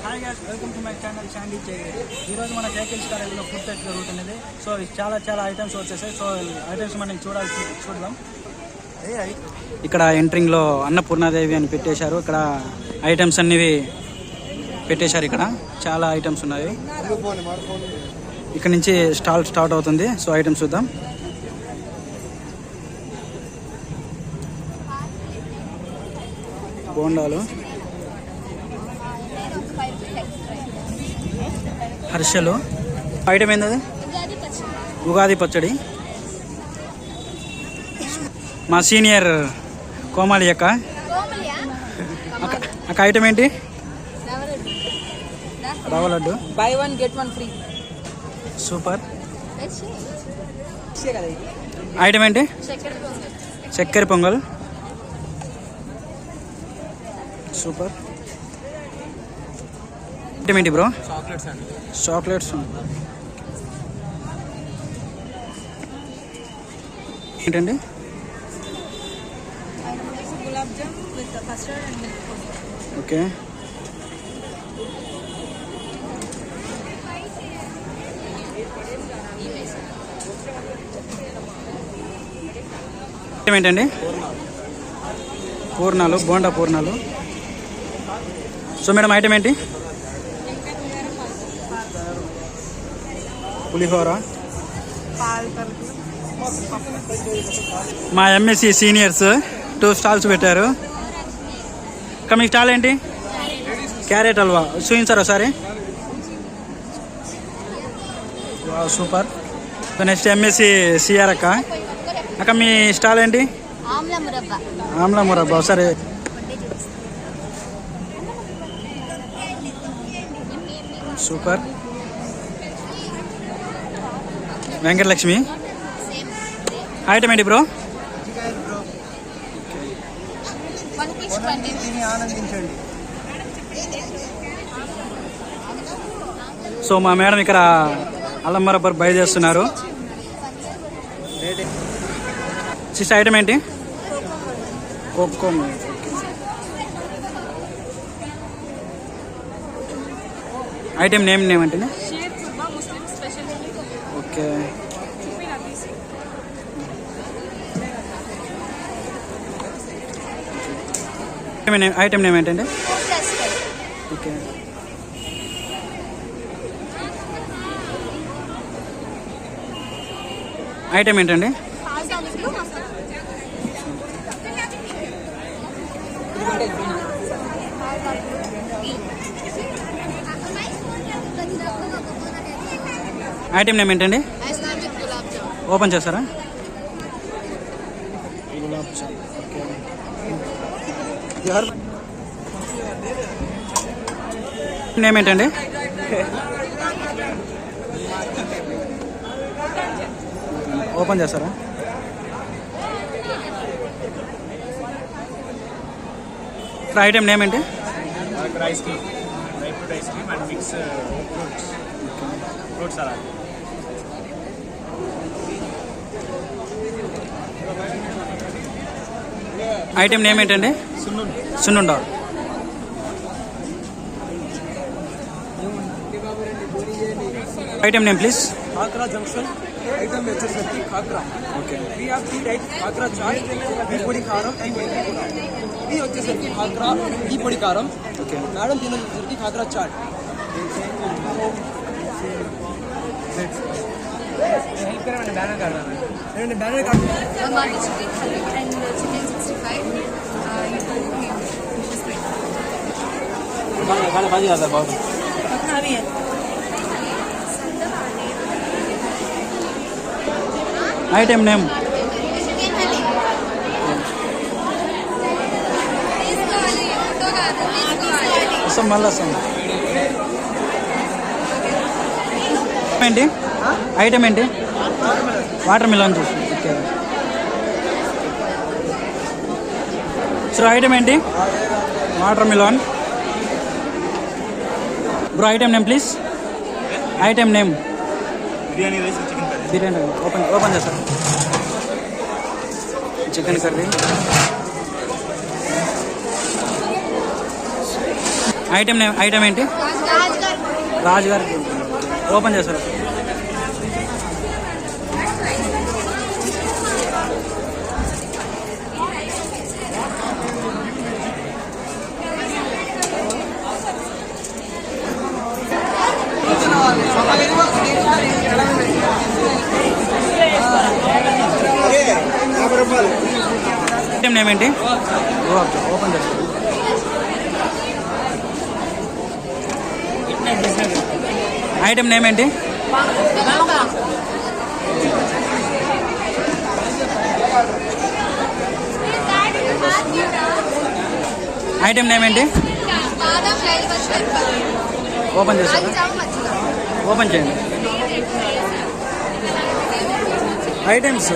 Hi guys, welcome to my channel Sandy Jaigarh. ఈరోజు మన జైకిల్స్ కాలేజీలో ఫుడ్ ఫెస్ట్ జరుగుతున్నది. సో చాలా ఐటమ్స్ వచ్చేసాయి. సో ఐటమ్స్ మనం చూద్దాం. ఇక్కడ ఎంట్రింగ్ లో అన్నపూర్ణాదేవి అని పెట్టేశారు. ఇక్కడ ఐటమ్స్ అన్నివి పెట్టేశారు. ఇక్కడ చాలా ఐటమ్స్ ఉన్నాయి. ఇక్కడ నుంచి స్టార్ట్ అవుతుంది. సో ఐటమ్స్ చూద్దాం. బోండాలు, హర్షలు. ఐటమ్ ఏంది? ఉగాది పచ్చడి. మా సీనియర్ కోమాలి అక్క. ఐటమ్ ఏంటి? రవ్వ laddu. By 1 get 1 free. Super. Item ఏంటి? చక్కెర పొంగల్. సూపర్. ఐటమ్ ఏంటి బ్రో? చాక్లెట్స్. ఏంటండి? Gulab jam with custard and milk. Okay. ఏంటండి? పూర్ణాలు, బోండా పూర్ణాలు. సో మేడం ఐటమ్ ఏంటి? పులిహోర. మా ఎంఎస్సి సీనియర్స్ 2 స్టాల్స్ పెట్టారు. మీ స్టాల్ ఏంటి? క్యారెట్ హల్వా. చూపించారు ఒకసారి. సూపర్. నెక్స్ట్ ఎంఎస్సి సిఆర్ అక్క. మీ స్టాల్ ఏంటి? ఆమ్లా మురబ్బా. ఒకసారి సూపర్. వెంకటలక్ష్మి. ఐటమ్ ఏంటి బ్రో? సో మా మేడం ఇక్కడ అల్లం మురబ్బర్ బై చేస్తున్నారు. సిస్ ఐటమ్ ఏంటి? కోకో. ఐటమ్ నేమ్ అంటే ఓకే. ఐటమ్ నేమ్ ఏంటంటే ఓకే. ఐటమ్ ఏంటండి? ఐటమ్ నేమ్ ఏంటండి? ఓపెన్ చేస్తారా? గులాబ్ జామ్. నేమ్ ఏంటండి? ఓపెన్ చేస్తారా? ఐటమ్ నేమ్ ఏంటి? Ice cream, dry fruit ice cream and mix fruit salad. Item name ఏంటండి? సున్నుండ. Item name please. Khakhra junction. Item వచ్చేసరికి khakhra. Okay. We have 3 types ఖాక్రా chat, ఈ పొడి కారం అండ్ ఇది వచ్చేసరికి ఖాక్రా ఈ పొడి కారం. ఓకే మేడం దీని వచ్చేసరికి khakhra chaat. Banner card. Item name మళ్ళీ ఏంటి? ఐటమ్ ఏంటి? Watermelon juice. Okay. So item ఏంటి? Watermelon. Bro item name please. Item name biryani rice, chicken curry. Biryani. Open చేస్తారు. Chicken curry. ఐటమ్ ఏంటి? రాజు గారు ఓపెన్ చేస్తారు. ఐటమ్ నేమ్ ఏంటి? ఓపెన్ చేస్తారు. ఐటమ్ నేమ్ ఏంటి? ఐటమ్ నేమ్ ఏంటి? ఓపెన్ చేస్తారా? ఓపెన్ చేయండి. Items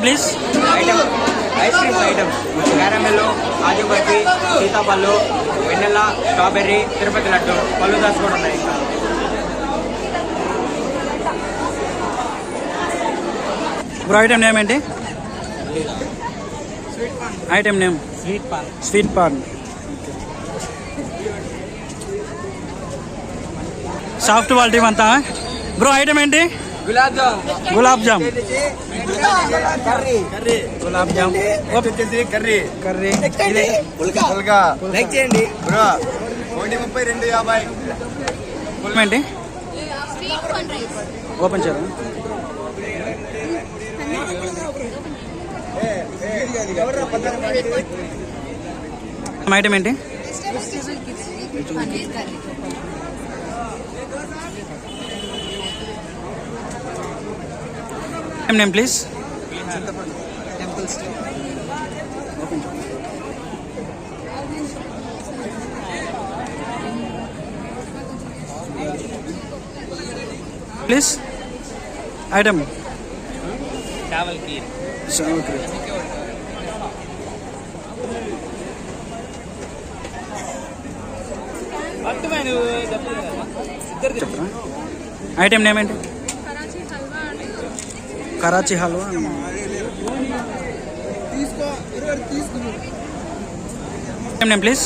please. Ice creams item caramel, kaju barfi, సీతాపళ్ళు, వెన్నెల, స్ట్రాబెర్రీ, తిరుపతి లడ్డు, పళ్ళుదాస్ కూడా ఉన్నాయి. బ్రో ఐటమ్ నేమ్ ఏంటి? Item name sweet paan. Soft quality అంతా. బ్రో ఐటమ్ ఏంటి? Gulab jamun. Gulab jamun curry curry. Like చేయండి బ్రో. 132.50 ఏంటి? ఓపెన్ చేయరా? ఐటమ్ ఏంటి? Name please. Please item chawal kheer. చెప్పరా? ఐటమ్ నేమ్ ఏంటి? Karachi halwa. Item name please.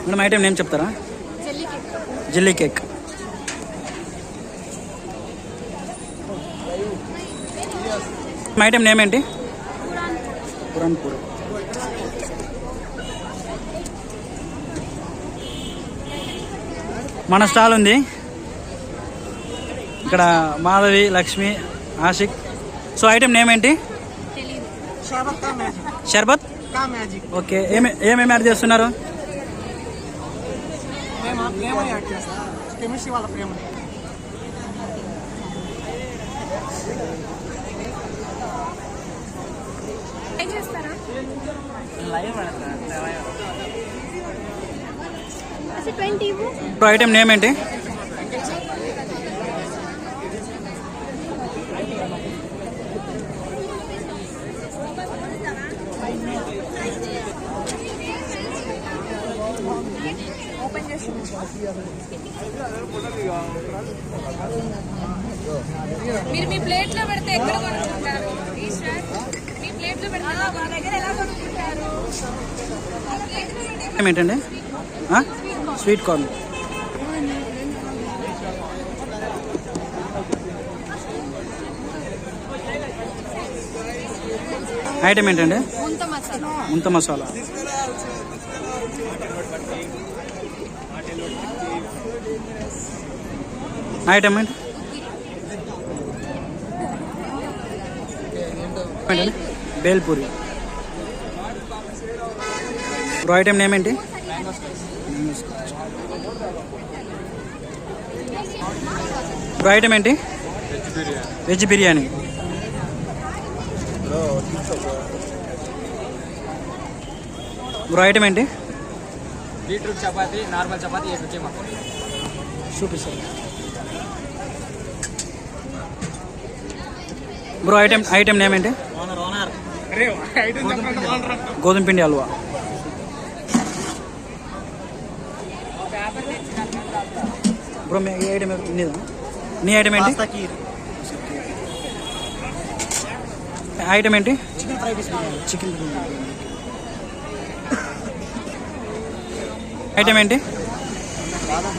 Madam item name చెప్తారా? Jelly cake. ఐటమ్ నేమ్ ఏంటి? పురాన్పూర్. మన స్టాల్ ఉంది ఇక్కడ. Madhavi, Lakshmi, Ashiq. So item name ఏంటి? షర్బత్. ఓకే. ఏమేమి యాడ్ చేస్తున్నారు? కెమిస్ట్రీ వాళ్ళ ప్రేమ. ఐటమ్ నేమ్ ఏంటి? మీరు మీ ప్లేట్ లో పెడితే ఎక్కడ కొనుక్కుంటారు? మీ ప్లేట్ లో పెడితే మా దగ్గర ఎలా కొనుక్కుంటారు? ఏంటండి? Sweet corn. ఐటమ్ ఏంటండి? ముంత మసాలా. ఐటమ్ ఏంటి? బేల్పూరి. బ్రో ఐటమ్ నేమ్ ఏంటి? బ్రో ఐటమ్ ఏంటి? వెజ్ బిర్యానీ. బ్రో ఐటమ్ ఏంటి? బీట్రూట్ చపాతి, నార్మల్ చపాతి, 8 రూపాయలు మాకు. చూపిస్తాను బ్రో. ఐటమ్ నేమ్ ఏంటి? గోధుమ పిండి హల్వా. బ్రో మీ ఐటమ్ నీ ఐటమ్ ఏంటి? ఐటమ్ ఏంటి? చికెన్. ఐటమ్ ఏంటి? బాదం